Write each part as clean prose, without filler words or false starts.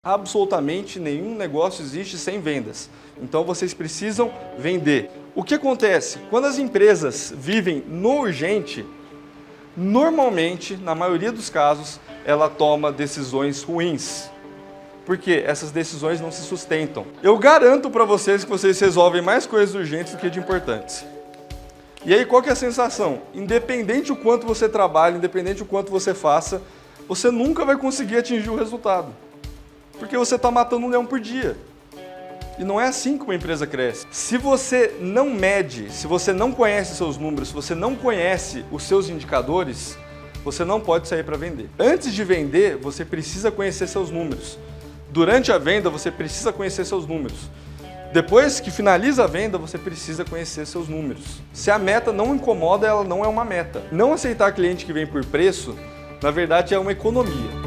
Absolutamente nenhum negócio existe sem vendas. Então vocês precisam vender. O que acontece? Quando as empresas vivem no urgente, normalmente, na maioria dos casos, ela toma decisões ruins. Porque essas decisões não se sustentam. Eu garanto para vocês que vocês resolvem mais coisas urgentes do que de importantes. E aí qual que é a sensação? Independente o quanto você trabalha, independente o quanto você faça, você nunca vai conseguir atingir o resultado. Porque você está matando um leão por dia. E não é assim que uma empresa cresce. Se você não mede, se você não conhece seus números, se você não conhece os seus indicadores, você não pode sair para vender. Antes de vender, você precisa conhecer seus números. Durante a venda, você precisa conhecer seus números. Depois que finaliza a venda, você precisa conhecer seus números. Se a meta não incomoda, ela não é uma meta. Não aceitar cliente que vem por preço, na verdade, é uma economia.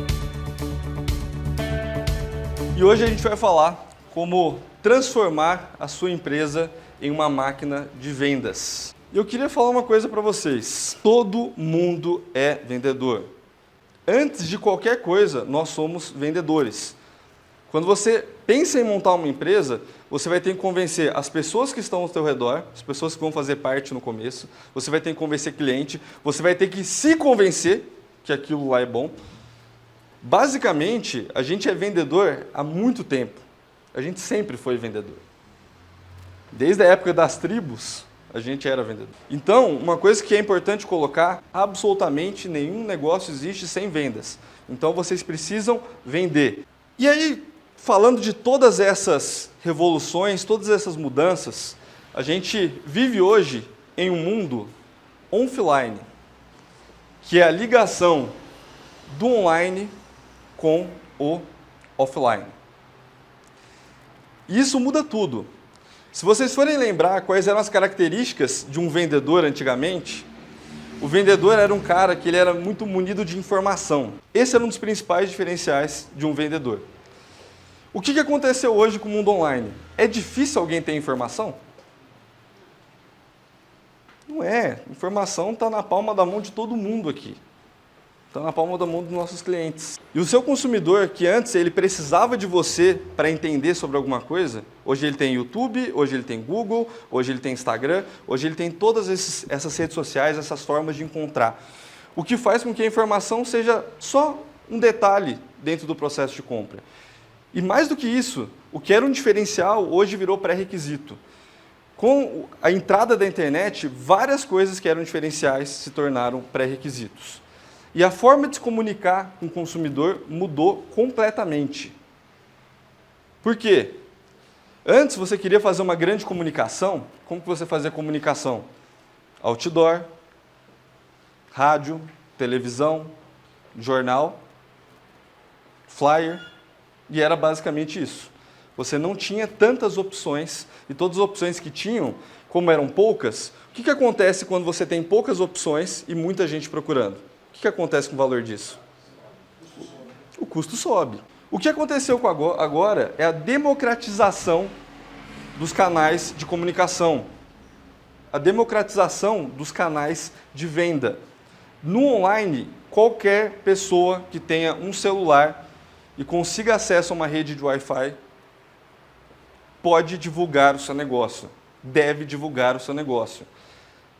E hoje a gente vai falar como transformar a sua empresa em uma máquina de vendas. Eu queria falar uma coisa para vocês. Todo mundo é vendedor. Antes de qualquer coisa, nós somos vendedores. Quando você pensa em montar uma empresa, você vai ter que convencer as pessoas que estão ao seu redor, as pessoas que vão fazer parte no começo, você vai ter que convencer cliente, você vai ter que se convencer que aquilo lá é bom. Basicamente, a gente é vendedor há muito tempo. A gente sempre foi vendedor. Desde a época das tribos, a gente era vendedor. Então, uma coisa que é importante colocar, absolutamente nenhum negócio existe sem vendas. Então, vocês precisam vender. E aí, falando de todas essas revoluções, todas essas mudanças, a gente vive hoje em um mundo offline, que é a ligação do online com o offline. Isso muda tudo. Se vocês forem lembrar quais eram as características de um vendedor antigamente, o vendedor era um cara que ele era muito munido de informação. Esse era um dos principais diferenciais de um vendedor. O que aconteceu hoje com o mundo online? É difícil alguém ter informação? Não é. Informação está na palma da mão de todo mundo aqui. Está na palma da mão dos nossos clientes. E o seu consumidor, que antes ele precisava de você para entender sobre alguma coisa, hoje ele tem YouTube, hoje ele tem Google, hoje ele tem Instagram, hoje ele tem todas essas redes sociais, essas formas de encontrar. O que faz com que a informação seja só um detalhe dentro do processo de compra. E mais do que isso, o que era um diferencial, hoje virou pré-requisito. Com a entrada da internet, várias coisas que eram diferenciais se tornaram pré-requisitos. E a forma de se comunicar com o consumidor mudou completamente. Por quê? Antes você queria fazer uma grande comunicação, como que você fazia comunicação? Outdoor, rádio, televisão, jornal, flyer, e era basicamente isso. Você não tinha tantas opções, e todas as opções que tinham, como eram poucas, o que acontece quando você tem poucas opções e muita gente procurando? O que acontece com o valor disso? O custo sobe. O que aconteceu agora é a democratização dos canais de comunicação, a democratização dos canais de venda. No online, qualquer pessoa que tenha um celular e consiga acesso a uma rede de Wi-Fi pode divulgar o seu negócio, deve divulgar o seu negócio.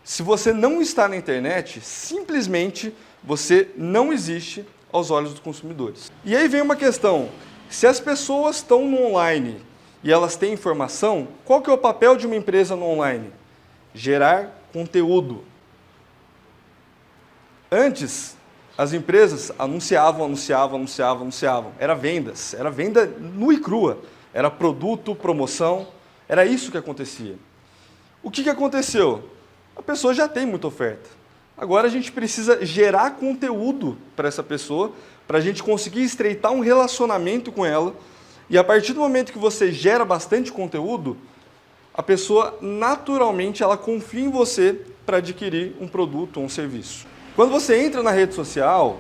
Se você não está na internet, simplesmente você não existe aos olhos dos consumidores. E aí vem uma questão, se as pessoas estão no online e elas têm informação, qual que é o papel de uma empresa no online? Gerar conteúdo. Antes, as empresas anunciavam. Era vendas, era venda nua e crua. Era produto, promoção, era isso que acontecia. O que aconteceu? A pessoa já tem muita oferta. Agora a gente precisa gerar conteúdo para essa pessoa, para a gente conseguir estreitar um relacionamento com ela. E a partir do momento que você gera bastante conteúdo, a pessoa naturalmente ela confia em você para adquirir um produto ou um serviço. Quando você entra na rede social,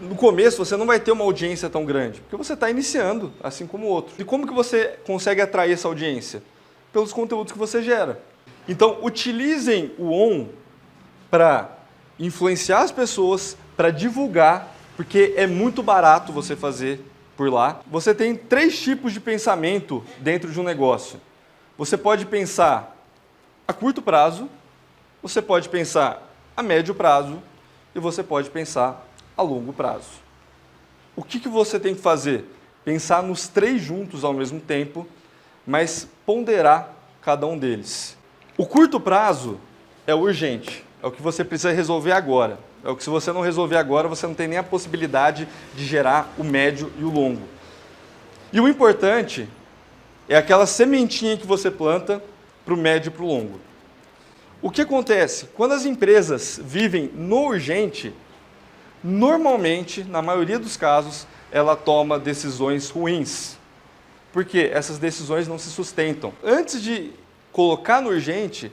no começo você não vai ter uma audiência tão grande, porque você está iniciando, assim como o outro. E como que você consegue atrair essa audiência? Pelos conteúdos que você gera. Então, utilizem o ON para influenciar as pessoas, para divulgar, porque é muito barato você fazer por lá. Você tem 3 tipos de pensamento dentro de um negócio. Você pode pensar a curto prazo, você pode pensar a médio prazo e você pode pensar a longo prazo. O que você tem que fazer? Pensar nos 3 juntos ao mesmo tempo, mas ponderar cada um deles. O curto prazo é urgente, é o que você precisa resolver agora. É o que, se você não resolver agora, você não tem nem a possibilidade de gerar o médio e o longo. E o importante é aquela sementinha que você planta para o médio e para o longo. O que acontece? Quando as empresas vivem no urgente, normalmente, na maioria dos casos, ela toma decisões ruins. Porque essas decisões não se sustentam. Antes de colocar no urgente,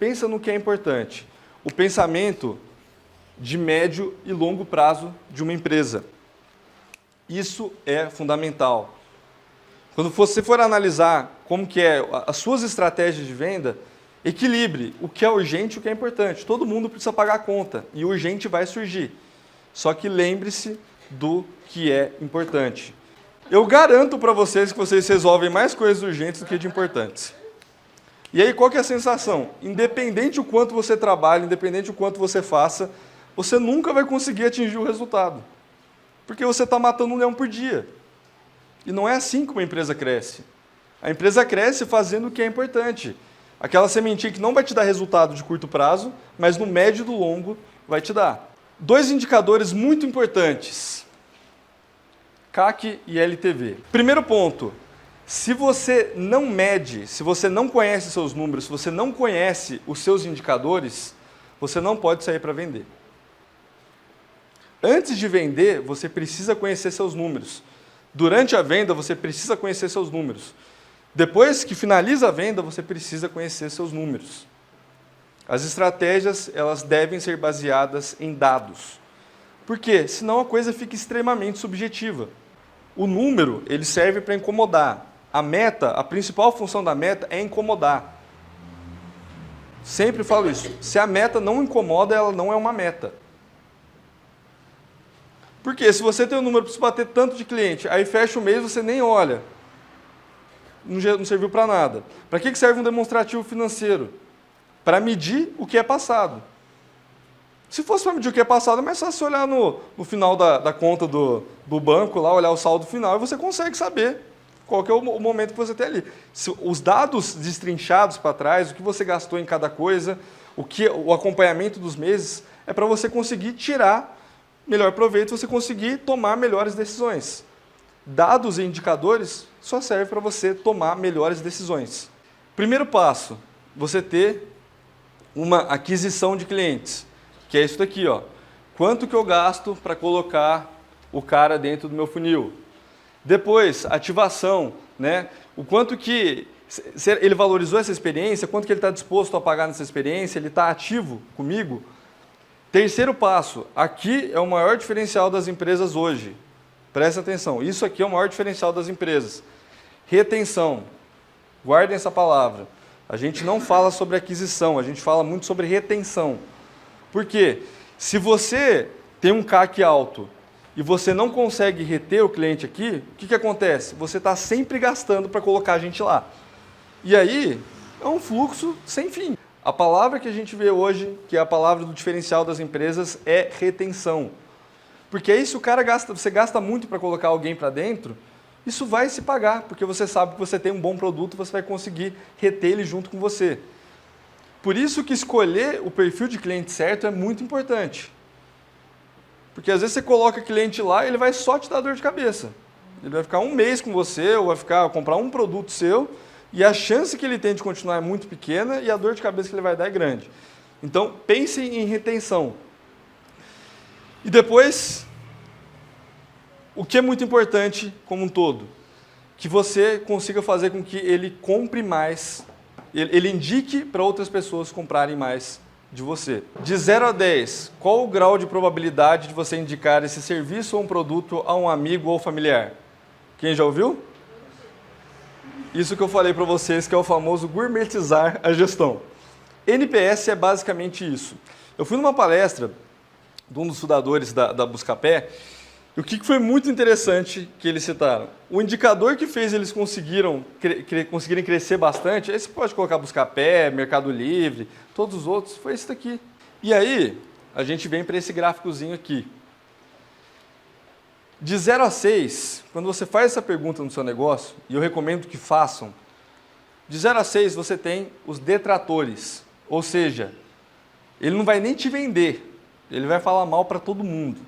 pensa no que é importante. O pensamento de médio e longo prazo de uma empresa. Isso é fundamental. Quando você for analisar como que é as suas estratégias de venda, equilibre o que é urgente e o que é importante. Todo mundo precisa pagar a conta e o urgente vai surgir. Só que lembre-se do que é importante. Eu garanto para vocês que vocês resolvem mais coisas urgentes do que de importantes. E aí, qual que é a sensação? Independente o quanto você trabalha, independente o quanto você faça, você nunca vai conseguir atingir o resultado. Porque você está matando um leão por dia. E não é assim que uma empresa cresce. A empresa cresce fazendo o que é importante. Aquela sementinha que não vai te dar resultado de curto prazo, mas no médio e do longo vai te dar. 2 indicadores muito importantes. CAC e LTV. Primeiro ponto, se você não mede, se você não conhece seus números, se você não conhece os seus indicadores, você não pode sair para vender. Antes de vender, você precisa conhecer seus números. Durante a venda, você precisa conhecer seus números. Depois que finaliza a venda, você precisa conhecer seus números. As estratégias, elas devem ser baseadas em dados. Por quê? Senão a coisa fica extremamente subjetiva. O número, ele serve para incomodar. A meta, a principal função da meta é incomodar. Sempre falo isso. Se a meta não incomoda, ela não é uma meta. Porque se você tem um número para se bater tanto de cliente, aí fecha o mês, você nem olha. Não serviu para nada. Para que serve um demonstrativo financeiro? Para medir o que é passado. Se fosse para medir o que é passado, é mais fácil você olhar no final da conta do banco, lá, olhar o saldo final, e você consegue saber qual que é o momento que você tem ali. Os dados destrinchados para trás, o que você gastou em cada coisa, o acompanhamento dos meses, é para você conseguir tirar melhor proveito, você conseguir tomar melhores decisões. Dados e indicadores só servem para você tomar melhores decisões. Primeiro passo, você ter uma aquisição de clientes, que é isso daqui, ó. Quanto que eu gasto para colocar o cara dentro do meu funil? Depois, ativação, né? O quanto que ele valorizou essa experiência, quanto que ele está disposto a pagar nessa experiência, ele está ativo comigo. Terceiro passo, aqui é o maior diferencial das empresas hoje. Presta atenção, isso aqui é o maior diferencial das empresas. Retenção. Guardem essa palavra. A gente não fala sobre aquisição, a gente fala muito sobre retenção. Por quê? Se você tem um CAC alto e você não consegue reter o cliente aqui, o que acontece? Você está sempre gastando para colocar a gente lá. E aí, é um fluxo sem fim. A palavra que a gente vê hoje, que é a palavra do diferencial das empresas, é retenção. Porque aí se o cara você gasta muito para colocar alguém para dentro, isso vai se pagar, porque você sabe que você tem um bom produto, você vai conseguir reter ele junto com você. Por isso que escolher o perfil de cliente certo é muito importante. Porque às vezes você coloca cliente lá e ele vai só te dar dor de cabeça. Ele vai ficar um mês com você, ou vai comprar um produto seu, e a chance que ele tem de continuar é muito pequena e a dor de cabeça que ele vai dar é grande. Então, pense em retenção. E depois, o que é muito importante como um todo? Que você consiga fazer com que ele compre mais, ele indique para outras pessoas comprarem mais de você. De 0 a 10, qual o grau de probabilidade de você indicar esse serviço ou um produto a um amigo ou familiar? Quem já ouviu? Isso que eu falei para vocês, que é o famoso gourmetizar a gestão. NPS é basicamente isso. Eu fui numa palestra de um dos fundadores da Buscapé, E o que foi muito interessante que eles citaram? O indicador que fez eles conseguirem crescer bastante, aí você pode colocar Buscapé, Mercado Livre, todos os outros, foi esse daqui. E aí, a gente vem para esse gráficozinho aqui. De 0 a 6, quando você faz essa pergunta no seu negócio, e eu recomendo que façam, de 0 a 6 você tem os detratores, ou seja, ele não vai nem te vender, ele vai falar mal para todo mundo.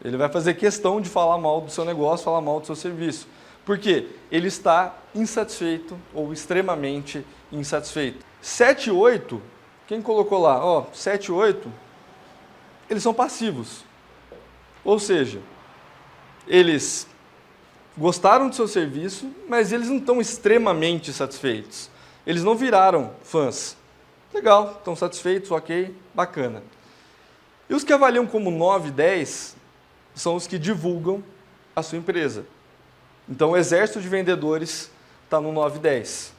Ele vai fazer questão de falar mal do seu negócio, falar mal do seu serviço. Por quê? Ele está insatisfeito ou extremamente insatisfeito. 7 e 8, quem colocou lá? 7 e 8, eles são passivos. Ou seja, eles gostaram do seu serviço, mas eles não estão extremamente satisfeitos. Eles não viraram fãs. Legal, estão satisfeitos, ok, bacana. E os que avaliam como 9 e 10 são os que divulgam a sua empresa. Então, o exército de vendedores está no 9 e 10.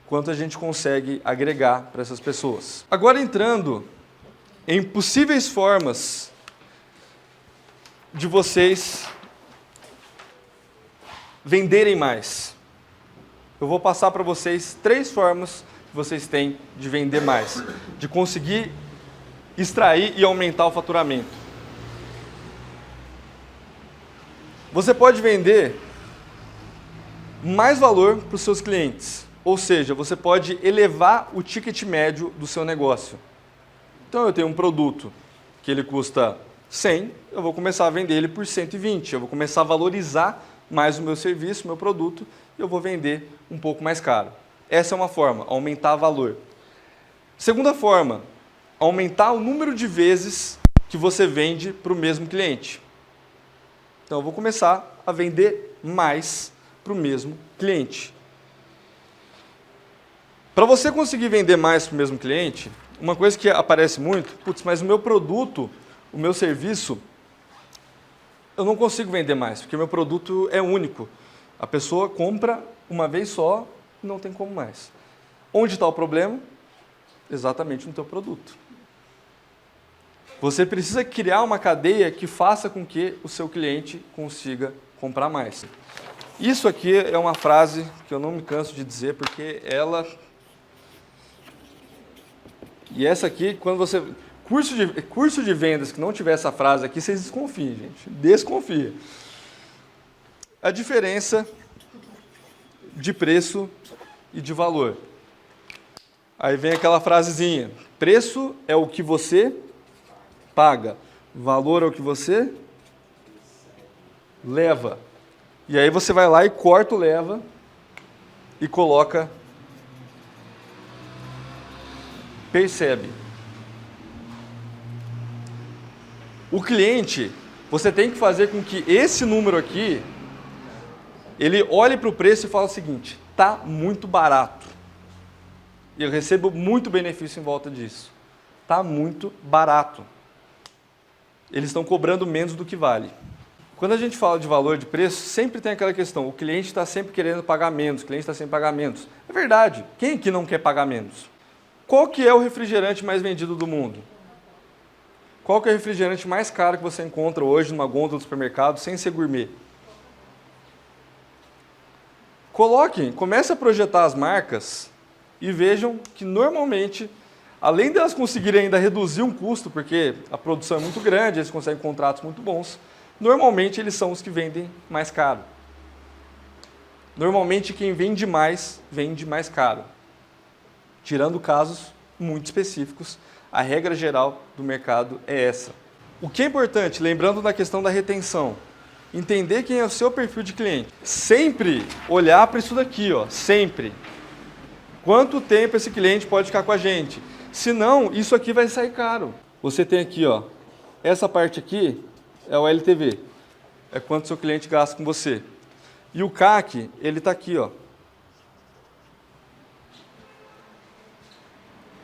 Quanto a gente consegue agregar para essas pessoas. Agora, entrando em possíveis formas de vocês venderem mais. Eu vou passar para vocês 3 formas que vocês têm de vender mais, de conseguir extrair e aumentar o faturamento. Você pode vender mais valor para os seus clientes, ou seja, você pode elevar o ticket médio do seu negócio. Então, eu tenho um produto que ele custa 100, eu vou começar a vender ele por 120, eu vou começar a valorizar mais o meu serviço, o meu produto, e eu vou vender um pouco mais caro. Essa é uma forma, aumentar o valor. Segunda forma, aumentar o número de vezes que você vende para o mesmo cliente. Então, eu vou começar a vender mais para o mesmo cliente. Para você conseguir vender mais para o mesmo cliente, uma coisa que aparece muito, mas o meu produto, o meu serviço, eu não consigo vender mais, porque o meu produto é único. A pessoa compra uma vez só e não tem como mais. Onde está o problema? Exatamente no teu produto. Você precisa criar uma cadeia que faça com que o seu cliente consiga comprar mais. Isso aqui é uma frase que eu não me canso de dizer, porque ela... E essa aqui, quando você... Curso de vendas que não tiver essa frase aqui, vocês desconfiem, gente. Desconfia. A diferença de preço e de valor. Aí vem aquela frasezinha. Preço é o que você paga. Valor é o que você leva. E aí você vai lá e corta o leva e coloca percebe. O cliente, você tem que fazer com que esse número aqui, ele olhe para o preço e fale o seguinte, está muito barato. E eu recebo muito benefício em volta disso. Está muito barato. Eles estão cobrando menos do que vale. Quando a gente fala de valor de preço, sempre tem aquela questão, o cliente está sempre querendo pagar menos, o cliente está sempre pagar menos. É verdade, quem aqui não quer pagar menos? Qual que é o refrigerante mais vendido do mundo? Qual que é o refrigerante mais caro que você encontra hoje numa gôndola do supermercado sem ser gourmet? Coloquem, comece a projetar as marcas e vejam que normalmente, além delas conseguirem ainda reduzir um custo, porque a produção é muito grande, eles conseguem contratos muito bons, normalmente eles são os que vendem mais caro. Normalmente quem vende mais caro. Tirando casos muito específicos, a regra geral do mercado é essa. O que é importante, lembrando da questão da retenção, entender quem é o seu perfil de cliente. Sempre olhar para isso daqui, sempre. Quanto tempo esse cliente pode ficar com a gente? Senão, isso aqui vai sair caro. Você tem aqui, essa parte aqui é o LTV. É quanto seu cliente gasta com você. E o CAC, ele está aqui,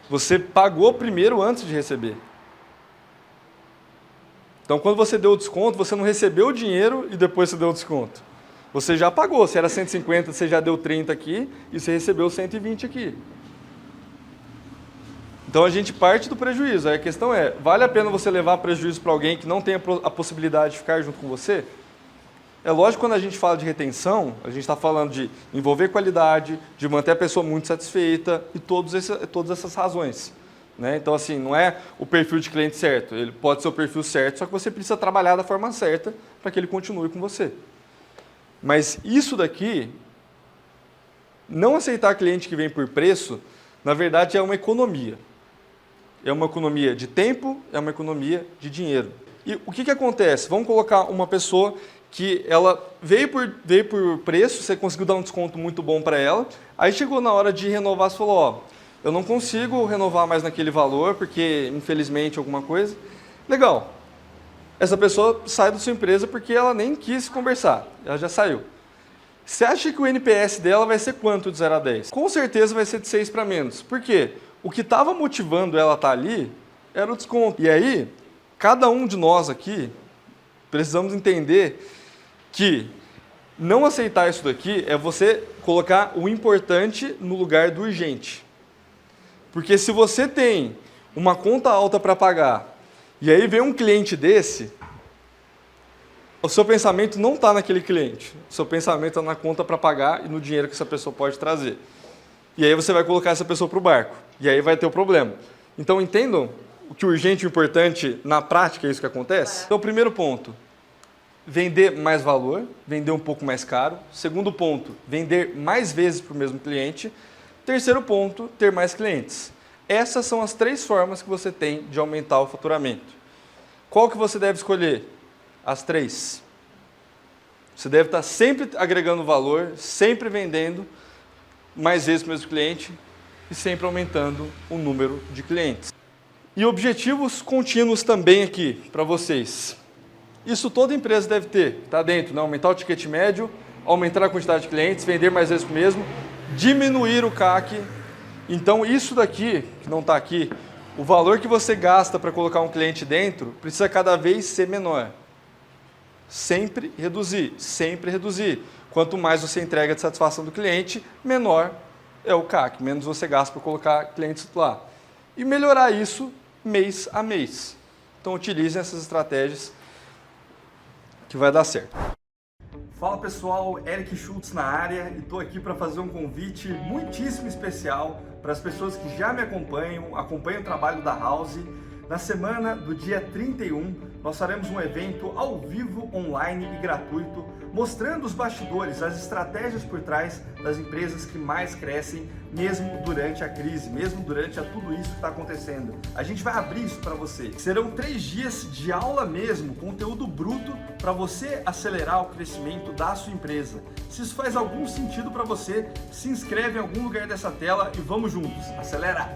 Você pagou primeiro antes de receber. Então, quando você deu o desconto, você não recebeu o dinheiro e depois você deu o desconto. Você já pagou, se era 150, você já deu 30 aqui e você recebeu 120 aqui. Então a gente parte do prejuízo. Aí a questão é, vale a pena você levar prejuízo para alguém que não tem a possibilidade de ficar junto com você? É lógico que quando a gente fala de retenção, a gente está falando de envolver qualidade, de manter a pessoa muito satisfeita e todas essas razões. Né? Então, assim, não é o perfil de cliente certo. Ele pode ser o perfil certo, só que você precisa trabalhar da forma certa para que ele continue com você. Mas isso daqui, não aceitar cliente que vem por preço, na verdade é uma economia. É uma economia de tempo, é uma economia de dinheiro. E o que acontece? Vamos colocar uma pessoa que ela veio por preço, você conseguiu dar um desconto muito bom para ela, aí chegou na hora de renovar, você falou, ó, eu não consigo renovar mais naquele valor, porque infelizmente alguma coisa. Legal. Essa pessoa sai da sua empresa porque ela nem quis conversar, ela já saiu. Você acha que o NPS dela vai ser quanto de 0 a 10? Com certeza vai ser de 6 para menos. Por quê? O que estava motivando ela a estar ali era o desconto. E aí, cada um de nós aqui, precisamos entender que não aceitar isso daqui é você colocar o importante no lugar do urgente. Porque se você tem uma conta alta para pagar e aí vem um cliente desse, o seu pensamento não está naquele cliente. O seu pensamento está na conta para pagar e no dinheiro que essa pessoa pode trazer. E aí você vai colocar essa pessoa para o barco. E aí vai ter o problema. Então entendam o que o urgente e o importante na prática é isso que acontece? Então, primeiro ponto, vender mais valor, vender um pouco mais caro. Segundo ponto, vender mais vezes para o mesmo cliente. Terceiro ponto, ter mais clientes. Essas são as 3 formas que você tem de aumentar o faturamento. Qual que você deve escolher? As 3. Você deve estar sempre agregando valor, sempre vendendo mais vezes para o mesmo cliente e sempre aumentando o número de clientes. E objetivos contínuos também aqui para vocês. Isso toda empresa deve ter, está dentro, né? Aumentar o ticket médio, aumentar a quantidade de clientes, vender mais vezes para o mesmo, diminuir o CAC. Então isso daqui, que não está aqui, o valor que você gasta para colocar um cliente dentro precisa cada vez ser menor. Sempre reduzir, sempre reduzir. Quanto mais você entrega de satisfação do cliente, menor é o CAC, menos você gasta para colocar clientes lá. E melhorar isso mês a mês. Então utilizem essas estratégias que vai dar certo. Fala pessoal, Eric Schultz na área e estou aqui para fazer um convite muitíssimo especial para as pessoas que já me acompanham o trabalho da House. Na semana do dia 31, nós faremos um evento ao vivo, online e gratuito, mostrando os bastidores, as estratégias por trás das empresas que mais crescem, mesmo durante a crise, mesmo durante tudo isso que está acontecendo. A gente vai abrir isso para você. Serão 3 dias de aula mesmo, conteúdo bruto, para você acelerar o crescimento da sua empresa. Se isso faz algum sentido para você, se inscreve em algum lugar dessa tela e vamos juntos. Acelera!